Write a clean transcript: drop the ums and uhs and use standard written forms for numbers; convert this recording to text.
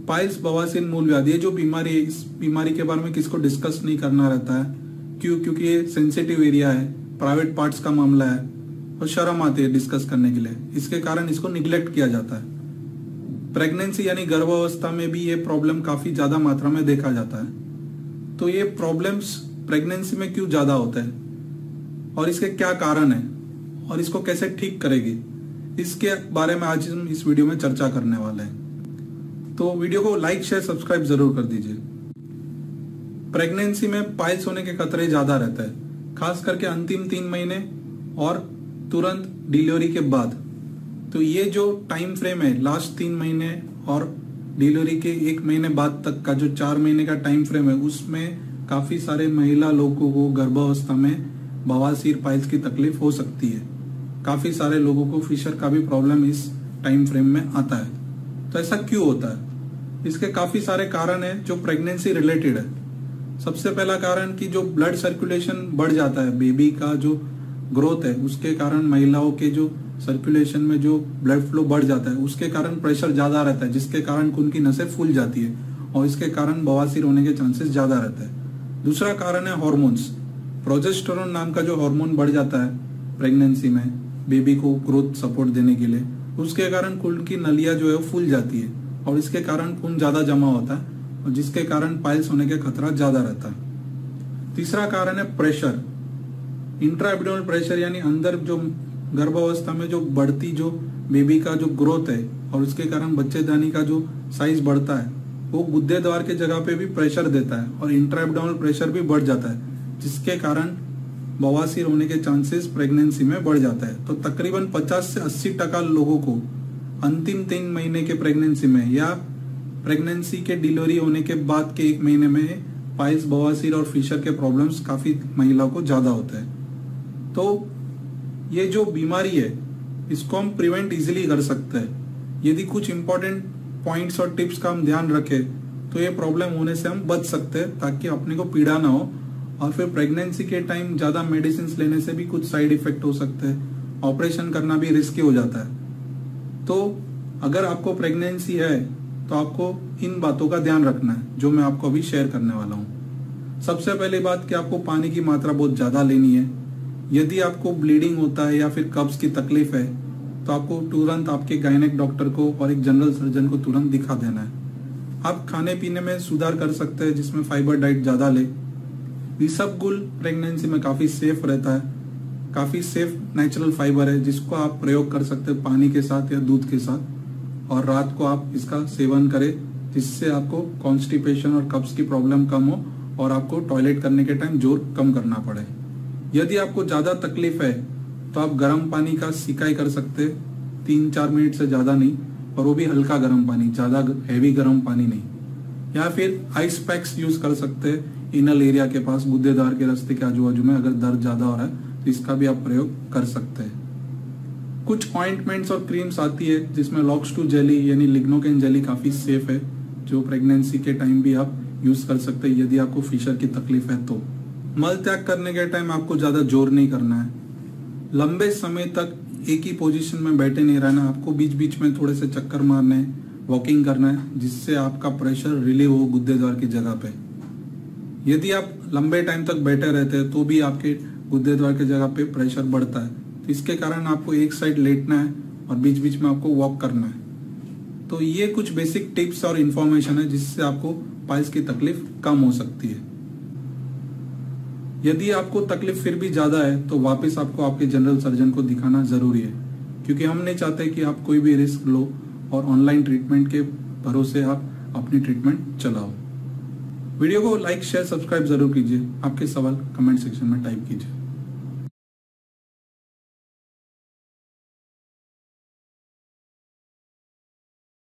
Piles बवासीर मूल व्याधि, ये जो बीमारी है, इस बीमारी के बारे में किसको डिस्कस नहीं करना रहता है। क्यों? क्योंकि ये सेंसिटिव एरिया है, प्राइवेट पार्ट्स का मामला है और शर्म आती है डिस्कस करने के लिए। इसके कारण इसको निग्लेक्ट किया जाता है। प्रेगनेंसी यानी गर्भावस्था में भी ये प्रॉब्लम काफी ज्यादा मात्रा में देखा जाता है। तो ये प्रॉब्लम्स प्रेगनेंसी में क्यों ज्यादा होता है और इसके क्या कारण है और इसको कैसे ठीक करेगी, इसके बारे में आज हम इस वीडियो में चर्चा करने वाले हैं। तो वीडियो को लाइक शेयर सब्सक्राइब जरूर कर दीजिए। प्रेगनेंसी में पाइल्स होने के खतरे ज्यादा रहता है, खास करके अंतिम 3 महीने और तुरंत डिलीवरी के बाद। तो ये जो टाइम फ्रेम है, लास्ट 3 महीने और डिलीवरी के 1 महीने बाद तक का जो 4 महीने का टाइम फ्रेम है, उसमें काफी सारे महिला लोगों को गर्भावस्था में बवासीर पाइल्स की तकलीफ हो सकती है। काफी सारे लोगों को फिशर का भी प्रॉब्लम इस टाइम फ्रेम में आता है। तो ऐसा क्यों होता है? इसके काफी सारे कारण है जो प्रेगनेंसी रिलेटेड है। सबसे पहला कारण कि जो ब्लड सर्कुलेशन बढ़ जाता है, बेबी का जो ग्रोथ है उसके कारण महिलाओं के जो सर्कुलेशन में जो ब्लड फ्लो बढ़ जाता है, उसके कारण प्रेशर ज्यादा रहता है, जिसके कारण खून की नसें फूल जाती है और इसके कारण बवासीर होने के चांसेस ज्यादा रहते हैं। दूसरा कारण है हार्मोन्स। प्रोजेस्टेरोन नाम का जो हार्मोन बढ़ जाता है प्रेगनेंसी में बेबी को ग्रोथ सपोर्ट देने के लिए, उसके कारण खून की नलियां जो है वो फूल जाती है और इसके कारण खून ज्यादा जमा होता है और जिसके कारण पाइल्स होने का खतरा ज्यादा रहता है। तीसरा कारण है प्रेशर, इंट्राएब्डोमिनल प्रेशर, यानी अंदर जो गर्भावस्था में जो बढ़ती जो बेबी का जो ग्रोथ है और उसके कारण बच्चेदानी का जो साइज बढ़ता है, वो गुद्दे द्वार के जगह पे भी प्रेशर देता है और इंट्राएब्डोमिनल प्रेशर भी बढ़ जाता है, जिसके कारण बवासीर होने के चांसेस प्रेगनेंसी में बढ़ जाता है। तो तकरीबन 50 से 80% लोगों को अंतिम 3 महीने के प्रेगनेंसी में या प्रेगनेंसी के डिलीवरी होने के बाद के 1 महीने में पाइल्स, बवासीर और फिशर के प्रॉब्लम्स काफी महिलाओं को ज्यादा होते हैं। तो ये जो बीमारी है इसको हम प्रिवेंट इजिली कर सकते हैं यदि कुछ इंपॉर्टेंट पॉइंट्स और टिप्स का हम ध्यान रखें, तो ये प्रॉब्लम होने से हम बच सकते हैं ताकि अपने को पीड़ा ना हो। और फिर प्रेगनेंसी के टाइम ज्यादा मेडिसिन लेने से भी कुछ साइड इफेक्ट हो सकते हैं, ऑपरेशन करना भी रिस्की हो जाता है। तो अगर आपको प्रेगनेंसी है तो आपको इन बातों का ध्यान रखना है जो मैं आपको अभी शेयर करने वाला हूँ। सबसे पहली बात कि आपको पानी की मात्रा बहुत ज्यादा लेनी है। यदि आपको ब्लीडिंग होता है या फिर कब्ज की तकलीफ है तो आपको तुरंत आपके गायनेक डॉक्टर को और एक जनरल सर्जन को तुरंत दिखा देना है। आप खाने पीने में सुधार कर सकते हैं जिसमें फाइबर डाइट ज्यादा ले। इसबगोल प्रेगनेंसी में काफी सेफ रहता है, काफी सेफ नेचुरल फाइबर है जिसको आप प्रयोग कर सकते हैं पानी के साथ या दूध के साथ, और रात को आप इसका सेवन करें जिससे आपको कॉन्स्टिपेशन और कब्ज की प्रॉब्लम कम हो और आपको टॉयलेट करने के टाइम जोर कम करना पड़े। यदि आपको ज्यादा तकलीफ है तो आप गर्म पानी का सिकाई कर सकते हैं, 3-4 मिनट से ज्यादा नहीं, और वो भी हल्का गर्म पानी, ज्यादा हैवी गर्म पानी नहीं। या फिर आइस पैक्स यूज कर सकते हैं इनल एरिया के पास, गुद्देदार के रास्ते के आजू बाजू में अगर दर्द ज्यादा हो रहा है तो इसका भी आप प्रयोग कर सकते हैं। कुछ ऑइंटमेंट्स और क्रीम्स आती है जिसमें लॉक्स2 जेली यानी लिग्नोकेन जेली काफी सेफ है, जो प्रेगनेंसी के टाइम भी आप यूज कर सकते हैं यदि आपको फिशर की तकलीफ है तो। मल त्याग करने के टाइम आपको ज्यादा जोर नहीं करना है, लंबे समय तक एक ही पोजीशन में बैठे नहीं रहना, आपको बीच बीच में थोड़े से चक्कर मारने हैं, वॉकिंग करना है जिससे आपका प्रेशर रिलीव हो गुद्दे द्वार की जगह पे। यदि आप लंबे टाइम तक बैठे रहते हैं तो भी आपके गुद्दे द्वार की जगह पे प्रेशर बढ़ता है, तो इसके कारण आपको एक साइड लेटना है और बीच बीच में आपको वॉक करना है। तो ये कुछ बेसिक टिप्स और इन्फॉर्मेशन है जिससे आपको पाइल्स की तकलीफ कम हो सकती है। यदि आपको तकलीफ फिर भी ज्यादा है तो वापस आपको आपके जनरल सर्जन को दिखाना जरूरी है, क्योंकि हम नहीं चाहते कि आप कोई भी रिस्क लो और ऑनलाइन ट्रीटमेंट के भरोसे आप अपनी ट्रीटमेंट चलाओ। वीडियो को लाइक शेयर सब्सक्राइब जरूर कीजिए। आपके सवाल कमेंट सेक्शन में टाइप कीजिए।